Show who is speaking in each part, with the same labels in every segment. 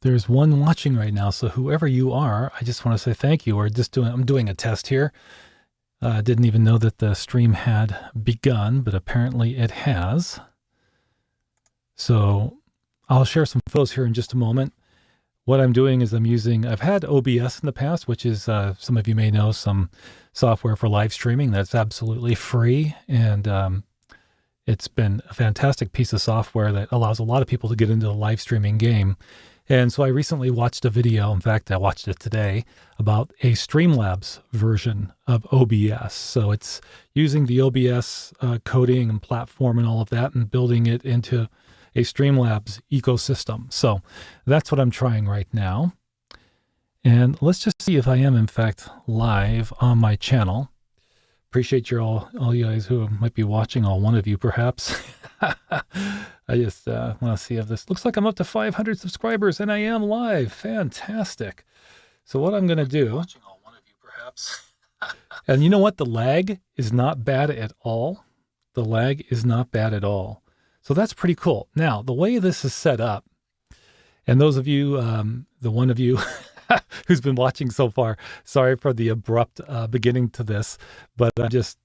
Speaker 1: There's one watching right now, so whoever you are, I just want to say thank you. I'm doing a test here. I didn't even know that the stream had begun, but apparently it has. So I'll share some photos here in just a moment. What I'm doing is I've had OBS in the past, which is, some of you may know, some software for live streaming that's absolutely free. And it's been a fantastic piece of software that allows a lot of people to get into the live streaming game. And so I recently watched a video, in fact, I watched it today, about a Streamlabs version of OBS. So it's using the OBS coding and platform and all of that and building it into a Streamlabs ecosystem. So that's what I'm trying right now. And let's just see if I am, in fact, live on my channel. Appreciate all you guys who might be watching, all one of you perhaps. I just want to see if this looks like I'm up to 500 subscribers and I am live. Fantastic. So what I'm going to do, watching all one of you perhaps. And you know what? The lag is not bad at all. The lag is not bad at all. So that's pretty cool. Now, the way this is set up, and those of you, the one of you who's been watching so far, sorry for the abrupt beginning to this, but I'm just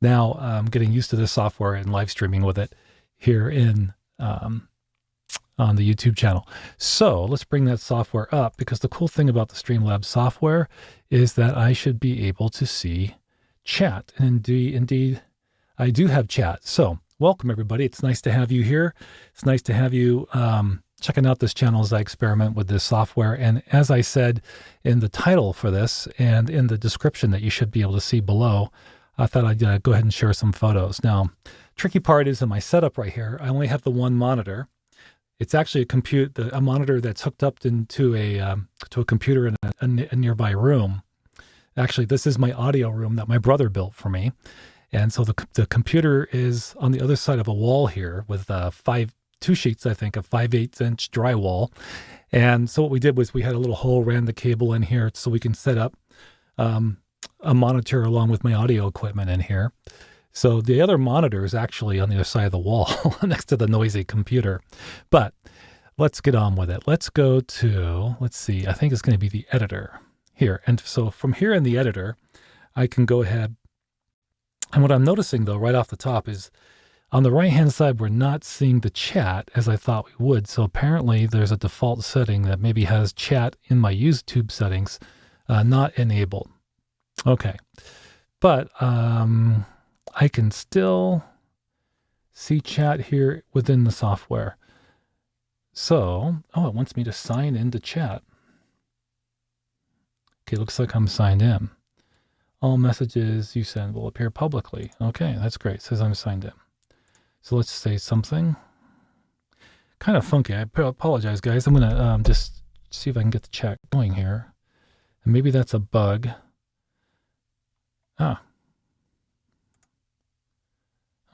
Speaker 1: now getting used to this software and live streaming with it here on the YouTube channel. So let's bring that software up, because the cool thing about the Streamlabs software is that I should be able to see chat. And indeed, I do have chat. So welcome everybody. It's nice to have you here. It's nice to have you checking out this channel as I experiment with this software. And as I said in the title for this and in the description that you should be able to see below, I thought I'd go ahead and share some photos. Now, tricky part is in my setup right here, I only have the one monitor. It's actually a monitor that's hooked up into to a computer in a nearby room. Actually, this is my audio room that my brother built for me. And so the computer is on the other side of a wall here with two sheets, I think, of 5/8" drywall. And so what we did was we had a little hole, ran the cable in here so we can set up a monitor along with my audio equipment in here. So the other monitor is actually on the other side of the wall next to the noisy computer. But let's get on with it. Let's go to, let's see, I think it's going to be the editor here. And so from here in the editor, I can go ahead. And what I'm noticing, though, right off the top is on the right-hand side, we're not seeing the chat as I thought we would. So apparently there's a default setting that maybe has chat in my YouTube settings not enabled. Okay. But I can still see chat here within the software. So, oh, it wants me to sign into chat. Okay, looks like I'm signed in. All messages you send will appear publicly. Okay, that's great. It says I'm signed in. So let's say something. Kind of funky. I apologize, guys. I'm going to just see if I can get the chat going here. And maybe that's a bug.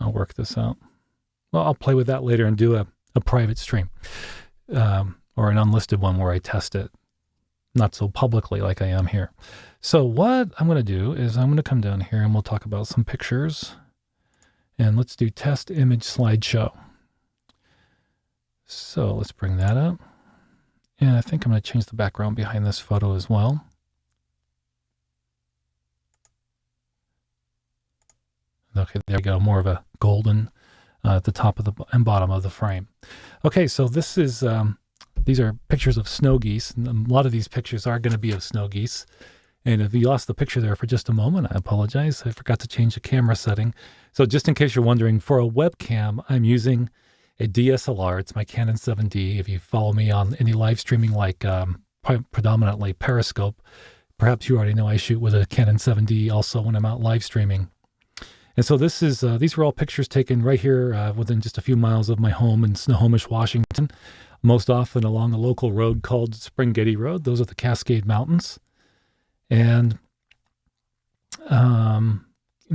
Speaker 1: I'll work this out. Well, I'll play with that later and do a private stream or an unlisted one where I test it. Not so publicly like I am here. So what I'm going to do is I'm going to come down here and we'll talk about some pictures. And let's do test image slideshow. So let's bring that up. And I think I'm going to change the background behind this photo as well. Okay, there we go. More of a golden at the top of the and bottom of the frame. Okay, so this is these are pictures of snow geese, and a lot of these pictures are going to be of snow geese. And if you lost the picture there for just a moment, I apologize. I forgot to change the camera setting. So just in case you're wondering, for a webcam, I'm using a DSLR. It's my Canon 7D. If you follow me on any live streaming, like predominantly Periscope, perhaps you already know I shoot with a Canon 7D also when I'm out live streaming. And so this is these were all pictures taken right here within just a few miles of my home in Snohomish, Washington, most often along a local road called Spring-Getty Road. Those are the Cascade Mountains. And I'm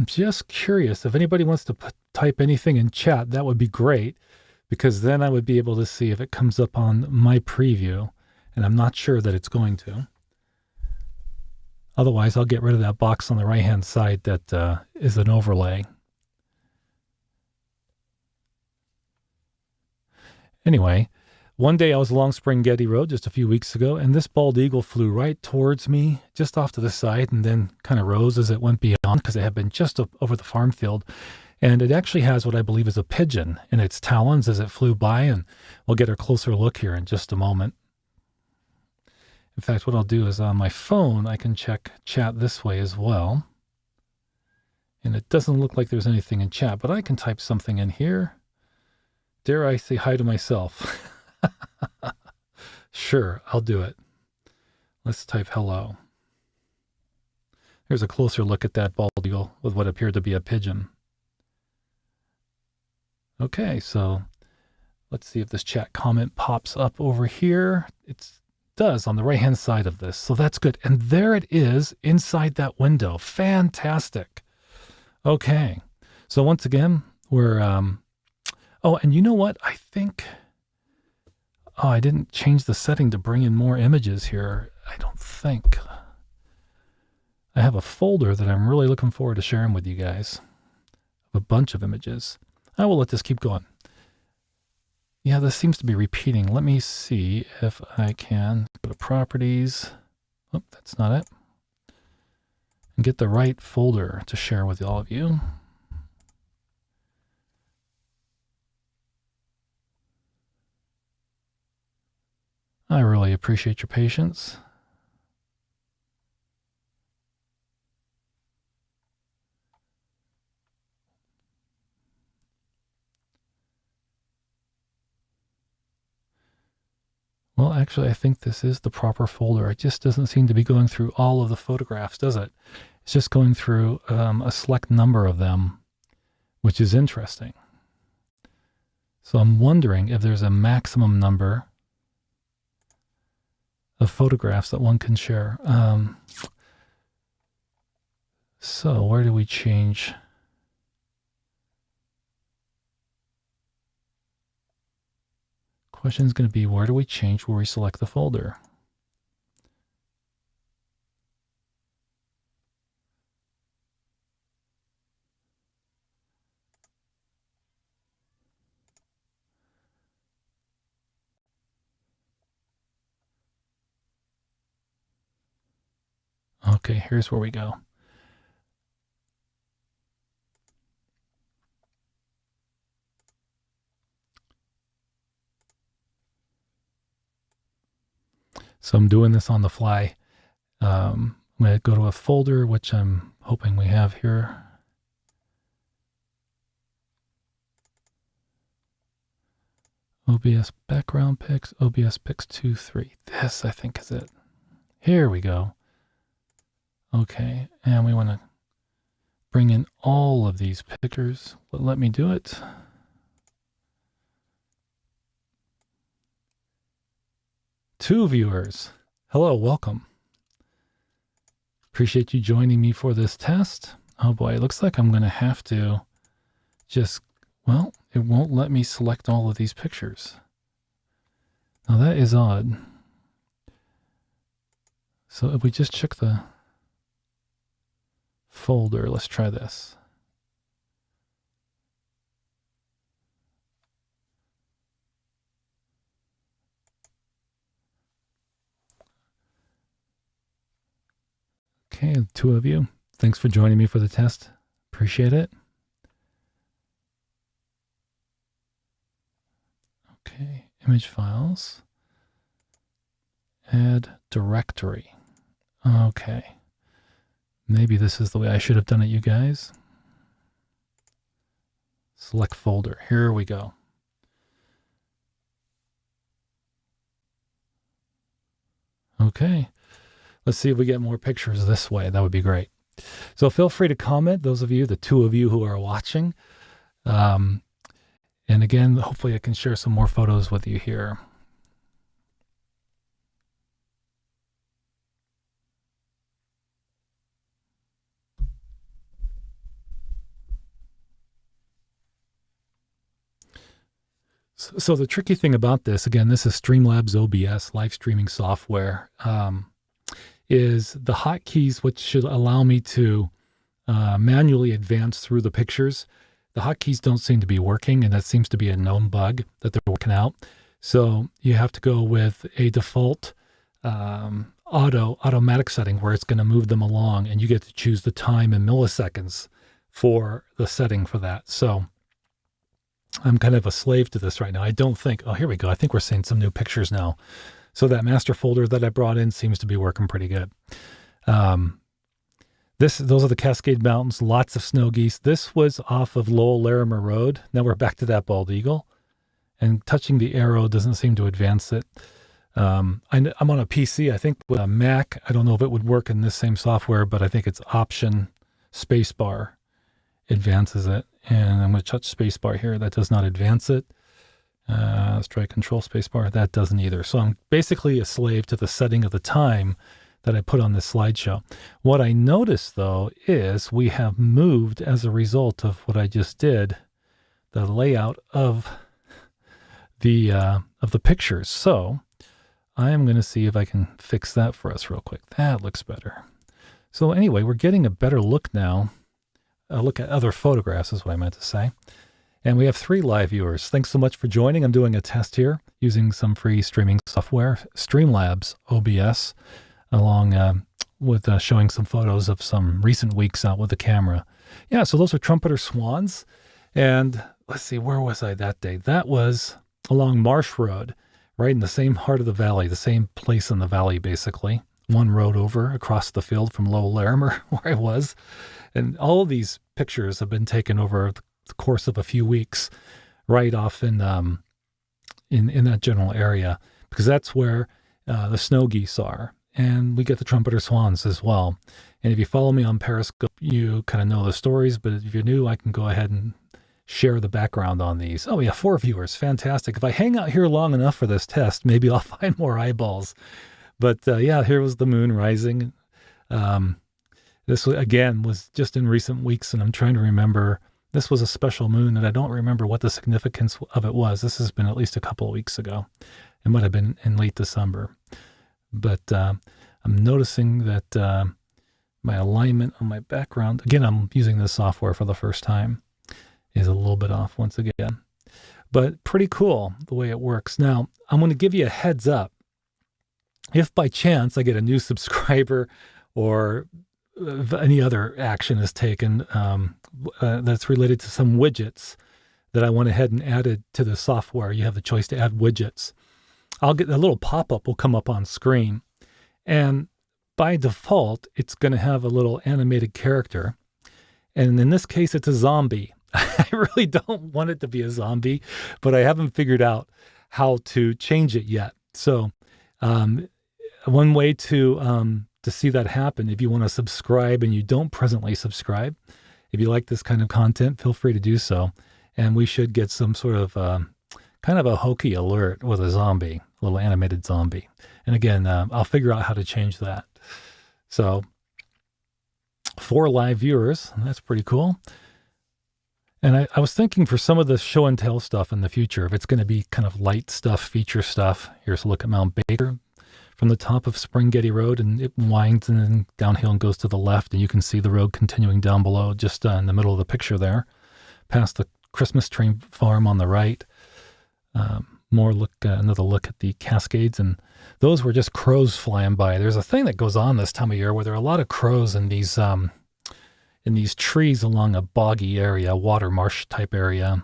Speaker 1: just curious, if anybody wants to type anything in chat, that would be great, because then I would be able to see if it comes up on my preview, and I'm not sure that it's going to. Otherwise, I'll get rid of that box on the right-hand side that is an overlay. Anyway, One day I was along Springhetty Road just a few weeks ago, and this bald eagle flew right towards me, just off to the side, and then kind of rose as it went beyond, because it had been just over the farm field. And it actually has what I believe is a pigeon in its talons as it flew by, and we'll get a closer look here in just a moment. In fact, what I'll do is on my phone, I can check chat this way as well. And it doesn't look like there's anything in chat, but I can type something in here. Dare I say hi to myself? Sure, I'll do it. Let's type hello. Here's a closer look at that bald eagle with what appeared to be a pigeon. Okay, so let's see if this chat comment pops up over here. It does on the right-hand side of this, so that's good. And there it is inside that window. Fantastic. Okay, so once again, we're... oh, and you know what? I think... Oh, I didn't change the setting to bring in more images here. I don't think. I have a folder that I'm really looking forward to sharing with you guys. A bunch of images. I will let this keep going. Yeah, this seems to be repeating. Let me see if I can go to properties. Oh, that's not it. And get the right folder to share with all of you. I really appreciate your patience. Well, actually, I think this is the proper folder. It just doesn't seem to be going through all of the photographs, does it? It's just going through a select number of them, which is interesting. So I'm wondering if there's a maximum number of photographs that one can share. So where do we change? Question is going to be, where do we change where we select the folder? Okay, here's where we go. So I'm doing this on the fly. I'm going to go to a folder, which I'm hoping we have here. OBS background pics, OBS pics 2, 3. This, I think, is it. Here we go. Okay, and we want to bring in all of these pictures. Let me do it. Two viewers. Hello, welcome. Appreciate you joining me for this test. Oh boy, it looks like I'm going to have to just, well, it won't let me select all of these pictures. Now that is odd. So if we just check the folder, let's try this. Okay, the two of you, thanks for joining me for the test. Appreciate it. Okay, image files. Add directory. Okay. Maybe this is the way I should have done it, you guys. Select folder. Here we go. Okay. Let's see if we get more pictures this way. That would be great. So feel free to comment, those of you, the two of you who are watching. And again, hopefully I can share some more photos with you here. So the tricky thing about this, again, this is Streamlabs OBS live streaming software, is the hotkeys, which should allow me to manually advance through the pictures. The hotkeys don't seem to be working, and that seems to be a known bug that they're working out. So you have to go with a default automatic setting where it's going to move them along, and you get to choose the time in milliseconds for the setting for that. So I'm kind of a slave to this right now. I don't think, oh, here we go. I think we're seeing some new pictures now. So that master folder that I brought in seems to be working pretty good. Those are the Cascade Mountains, lots of snow geese. This was off of Lowell Larimer Road. Now we're back to that bald eagle, and touching the arrow doesn't seem to advance it. I'm on a PC. I think with a Mac, I don't know if it would work in this same software, but I think it's Option Spacebar advances it. And I'm going to touch Spacebar here. That does not advance it. Let's try Control Spacebar. That doesn't either. So I'm basically a slave to the setting of the time that I put on this slideshow. What I noticed, though, is we have moved, as a result of what I just did, the layout of the pictures. So I am going to see if I can fix that for us real quick. That looks better. So anyway, we're getting a better look now. A look at other photographs is what I meant to say. And we have 3 live viewers. Thanks so much for joining. I'm doing a test here using some free streaming software, Streamlabs OBS, along with showing some photos of some recent weeks out with the camera. Yeah, so those are Trumpeter Swans. And let's see, where was I that day? That was along Marsh Road, right in the same heart of the valley, the same place in the valley, basically. One road over across the field from Lowell Larimer, where I was. And all of these pictures have been taken over the course of a few weeks, right off in that general area, because that's where the snow geese are. And we get the Trumpeter Swans as well. And if you follow me on Periscope, you kind of know the stories, but if you're new, I can go ahead and share the background on these. Oh, yeah, 4 viewers. Fantastic. If I hang out here long enough for this test, maybe I'll find more eyeballs. But yeah, here was the moon rising. This, again, was just in recent weeks, and I'm trying to remember. This was a special moon, and I don't remember what the significance of it was. This has been at least a couple of weeks ago. It might have been in late December. But I'm noticing that my alignment on my background, again, I'm using this software for the first time, is a little bit off once again. But pretty cool the way it works. Now, I'm going to give you a heads up. If by chance I get a new subscriber or any other action is taken that's related to some widgets that I went ahead and added to the software, you have the choice to add widgets. I'll get a little pop-up will come up on screen. And by default, it's going to have a little animated character. And in this case, it's a zombie. I really don't want it to be a zombie, but I haven't figured out how to change it yet. So one way to see that happen, if you want to subscribe and you don't presently subscribe, if you like this kind of content, feel free to do so. And we should get some sort of kind of a hokey alert with a zombie, a little animated zombie. And again, I'll figure out how to change that. So 4 live viewers, that's pretty cool. And I was thinking for some of the show and tell stuff in the future, if it's going to be kind of light stuff, feature stuff. Here's a look at Mount Baker from the top of Spring-Getty Road, and it winds and then downhill and goes to the left, and you can see the road continuing down below, just in the middle of the picture there, past the Christmas tree farm on the right. Another look at the Cascades, and those were just crows flying by. There's a thing that goes on this time of year where there are a lot of crows in these trees along a boggy area, water marsh type area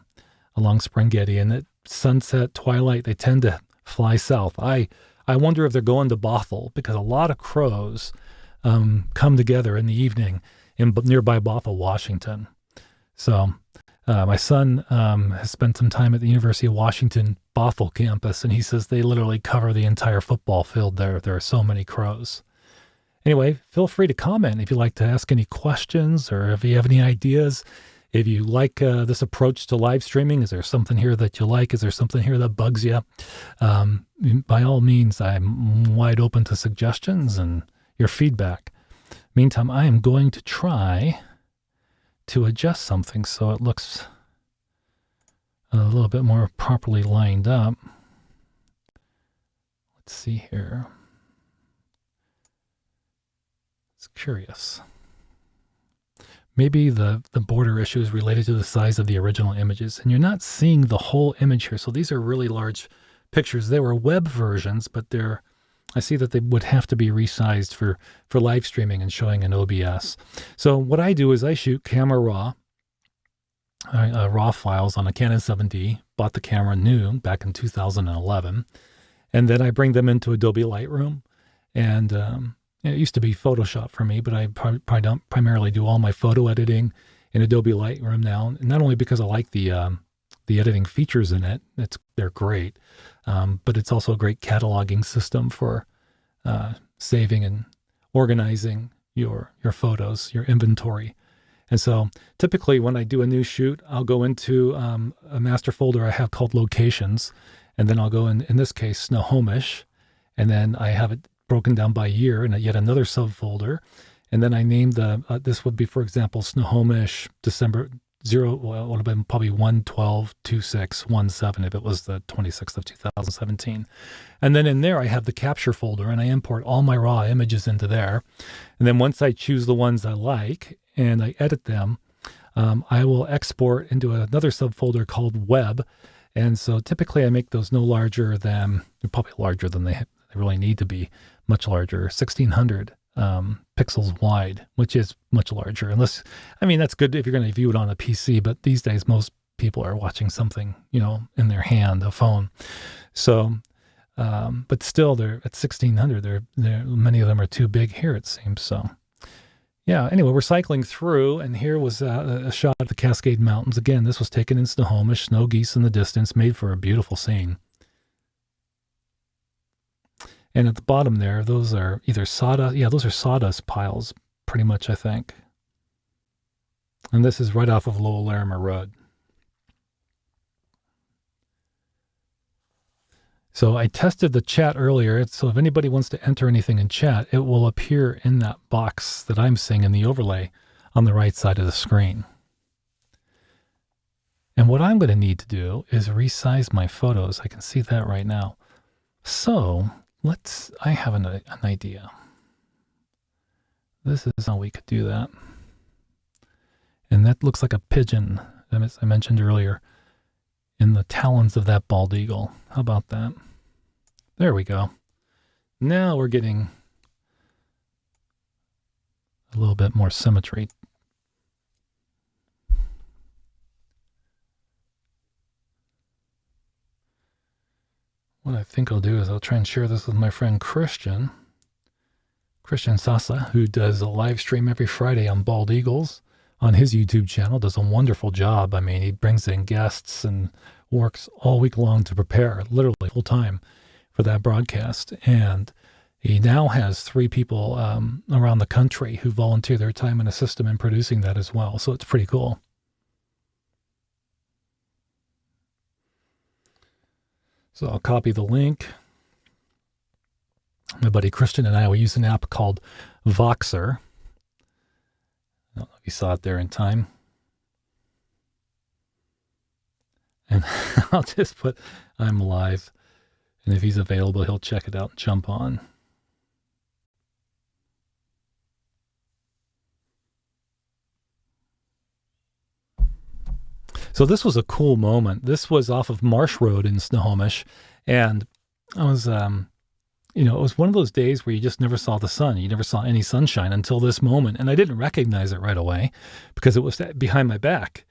Speaker 1: along Spring-Getty, and at sunset, twilight, they tend to fly south. I wonder if they're going to Bothell, because a lot of crows come together in the evening in nearby Bothell, Washington. So my son has spent some time at the University of Washington Bothell campus, and he says they literally cover the entire football field there. There are so many crows. Anyway, feel free to comment if you'd like to ask any questions, or if you have any ideas. If you like this approach to live streaming, is there something here that you like? Is there something here that bugs you? By all means, I'm wide open to suggestions and your feedback. Meantime, I am going to try to adjust something so it looks a little bit more properly lined up. Let's see here. It's curious. Maybe the border issue is related to the size of the original images, and you're not seeing the whole image here. So these are really large pictures. They were web versions, but I see that they would have to be resized for live streaming and showing in OBS. So what I do is I shoot camera raw files on a Canon 7D, bought the camera new back in 2011, and then I bring them into Adobe Lightroom. And it used to be Photoshop for me, but I primarily do all my photo editing in Adobe Lightroom now. And not only because I like the editing features in it, they're great, but it's also a great cataloging system for saving and organizing your photos, your inventory. And so typically when I do a new shoot, I'll go into a master folder I have called Locations, and then I'll go in this case, Snohomish, and then I have it broken down by year in yet another subfolder. And then I named this would be, for example, Snohomish December 0, well, it would have been probably 1/12/26/17 if it was the 26th of 2017. And then in there, I have the capture folder, and I import all my raw images into there. And then once I choose the ones I like and I edit them, I will export into another subfolder called Web. And so typically I make those no larger than, they're probably larger than they really need to be, much larger, 1600 pixels wide, which is much larger. Unless, I mean, that's good if you're going to view it on a PC, but these days most people are watching something, in their hand, a phone. So, but still, they're at 1600. They're many of them are too big here, it seems. So, yeah. Anyway, we're cycling through, and here was a shot of the Cascade Mountains. Again, this was taken in Snohomish, snow geese in the distance, made for a beautiful scene. And at the bottom there, those are either sawdust. Yeah, those are sawdust piles, pretty much, I think. And this is right off of Lowell Larimer Road. So I tested the chat earlier. So if anybody wants to enter anything in chat, it will appear in that box that I'm seeing in the overlay on the right side of the screen. And what I'm going to need to do is resize my photos. I can see that right now. So I have an idea. This is how we could do that. And that looks like a pigeon, as I mentioned earlier, in the talons of that bald eagle. How about that? There we go. Now we're getting a little bit more symmetry. What I think I'll do is I'll try and share this with my friend Christian Sasa, who does a live stream every Friday on bald eagles on his YouTube channel, does a wonderful job. I mean, he brings in guests and works all week long to prepare, literally full time, for that broadcast. And he now has 3 people around the country who volunteer their time and assist him in producing that as well. So it's pretty cool. So I'll copy the link. My buddy Christian and I, we use an app called Voxer. I don't know if you saw it there in time. And I'll just put, I'm live. And if he's available, he'll check it out and jump on. So this was a cool moment. This was off of Marsh Road in Snohomish. And I was, it was one of those days where you just never saw the sun. You never saw any sunshine until this moment. And I didn't recognize it right away because it was behind my back.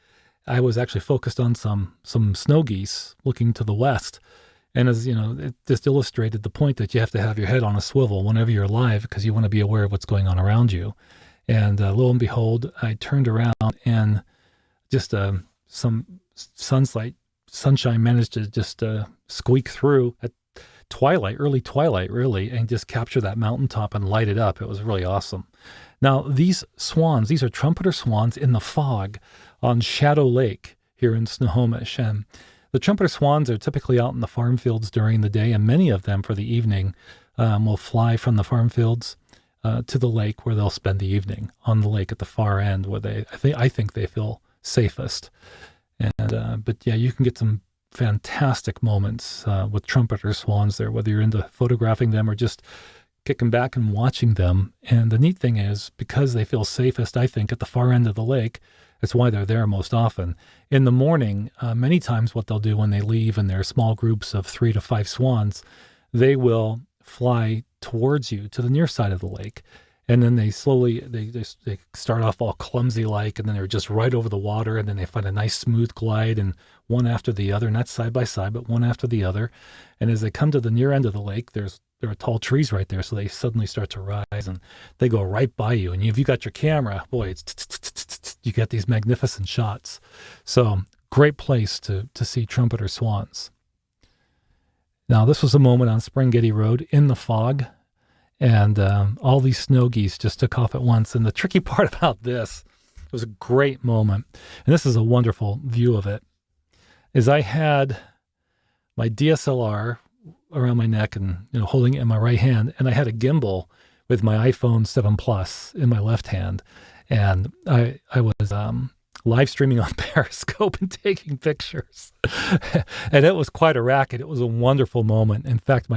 Speaker 1: I was actually focused on some snow geese looking to the west. And as you know, it just illustrated the point that you have to have your head on a swivel whenever you're live because you want to be aware of what's going on around you. And lo and behold, I turned around and just some sunshine managed to just squeak through at twilight, early twilight, really, and just capture that mountaintop and light it up. It was really awesome. Now, these swans, these are trumpeter swans in the fog on Shadow Lake here in Snohomish. And the trumpeter swans are typically out in the farm fields during the day, and many of them for the evening will fly from the farm fields to the lake where they'll spend the evening on the lake at the far end where I think they feel safest. And but yeah, you can get some fantastic moments with trumpeter swans there, whether you're into photographing them or just kicking back and watching them. And the neat thing is, because they feel safest, I think, at the far end of the lake, That's why they're there most often. In the morning, many times what they'll do when they leave in their small groups of 3 to 5 swans, they will fly towards you to the near side of the lake. And then they start off all clumsy like, and then they're just right over the water, and then they find a nice smooth glide, and one after the other, not side by side, but one after the other. And as they come to the near end of the lake, there are tall trees right there, so they suddenly start to rise, and they go right by you. And if you got your camera, boy, you get these magnificent shots. So great place to see trumpeter swans. Now, this was a moment on Springhetty Road in the fog, and all these snow geese just took off at once. And the tricky part about this, it was a great moment, and this is a wonderful view of it, is I had my DSLR around my neck and holding it in my right hand, and I had a gimbal with my iPhone 7 Plus in my left hand, and I was live streaming on Periscope and taking pictures. And it was quite a racket. It was a wonderful moment. In fact,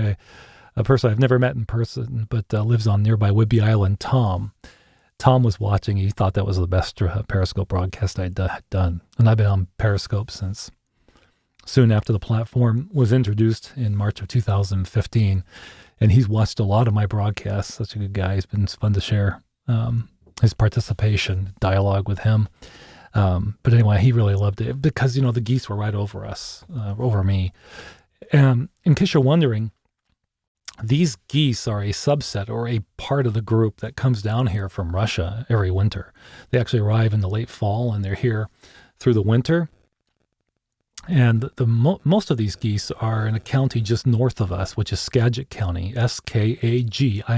Speaker 1: a person I've never met in person, but lives on nearby Whidbey Island, Tom was watching. He thought that was the best Periscope broadcast I'd done. And I've been on Periscope since soon after the platform was introduced in March of 2015. And he's watched a lot of my broadcasts. Such a good guy. It's been fun to share his participation, dialogue with him. But anyway, he really loved it because, the geese were right over us, over me. In case you're wondering, these geese are a subset or a part of the group that comes down here from Russia every winter. They actually arrive in the late fall, and they're here through the winter. And most of these geese are in a county just north of us, which is Skagit County, Skagit.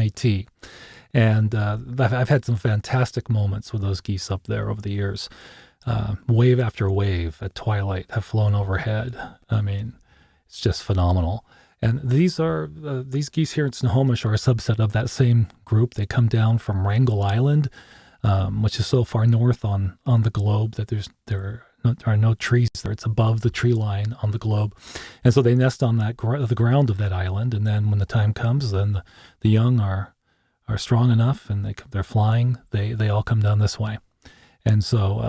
Speaker 1: And I've had some fantastic moments with those geese up there over the years. Wave after wave at twilight have flown overhead. I mean, it's just phenomenal. And these geese here in Snohomish are a subset of that same group. They come down from Wrangell Island, which is so far north on the globe that there are no trees there. It's above the tree line on the globe. And so they nest on the ground of that island. And then when the time comes, then the young are strong enough and they're flying. They all come down this way. And so,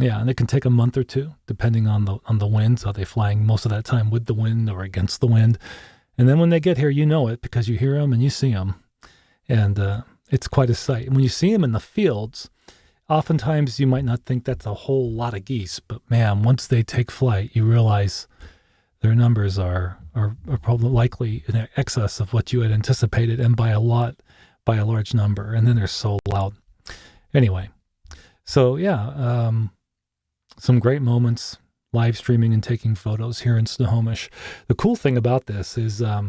Speaker 1: and it can take a month or two, depending on the winds. Are they flying most of that time with the wind or against the wind? And then when they get here, you know it because you hear them and you see them. And it's quite a sight. And when you see them in the fields, oftentimes you might not think that's a whole lot of geese. But man, once they take flight, you realize their numbers are probably likely in excess of what you had anticipated, and by a large number. And then they're so loud. Anyway, so some great moments live streaming and taking photos here in Snohomish. The cool thing about this is, I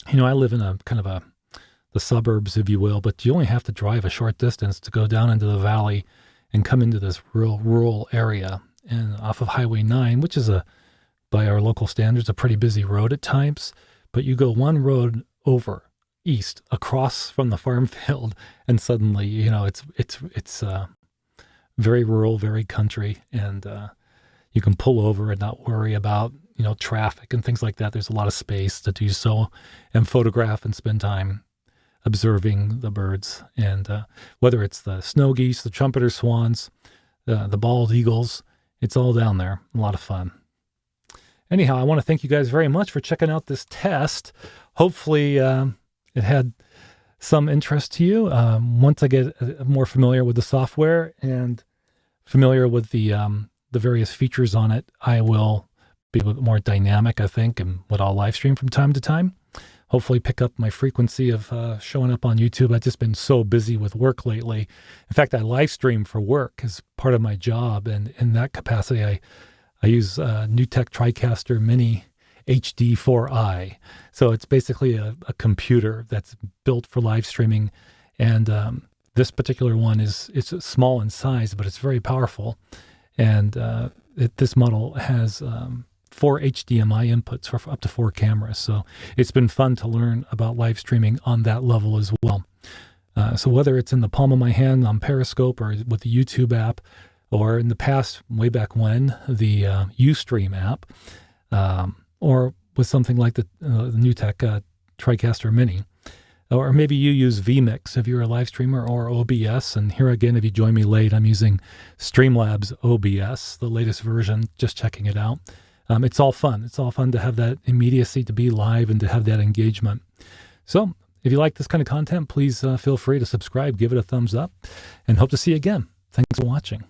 Speaker 1: live in a kind of the suburbs, if you will, but you only have to drive a short distance to go down into the valley and come into this real rural area and off of Highway 9, which is by our local standards, a pretty busy road at times. But you go one road over east across from the farm field, and suddenly, it's very rural, very country, and you can pull over and not worry about, traffic and things like that. There's a lot of space to do so and photograph and spend time observing the birds. And whether it's the snow geese, the trumpeter swans, the bald eagles, it's all down there. A lot of fun. Anyhow, I want to thank you guys very much for checking out this test. Hopefully it had some interest to you. Once I get more familiar with the software and familiar with the various features on it, I will be a bit more dynamic, I think, and what I'll live stream from time to time. Hopefully pick up my frequency of showing up on YouTube. I've just been so busy with work lately. In fact, I live stream for work as part of my job, and in that capacity, I use NewTek TriCaster Mini HD4i. So it's basically a computer that's built for live streaming. And this particular one it's small in size, but it's very powerful. And this model has 4 HDMI inputs for up to 4 cameras. So it's been fun to learn about live streaming on that level as well. So whether it's in the palm of my hand on Periscope or with the YouTube app, or in the past, way back when, the Ustream app, or with something like the NewTek TriCaster Mini, Or maybe you use vMix if you're a live streamer, or OBS. And here again, if you join me late, I'm using Streamlabs OBS, the latest version, just checking it out. It's all fun. It's all fun to have that immediacy, to be live, and to have that engagement. So if you like this kind of content, please feel free to subscribe, give it a thumbs up, and hope to see you again. Thanks for watching.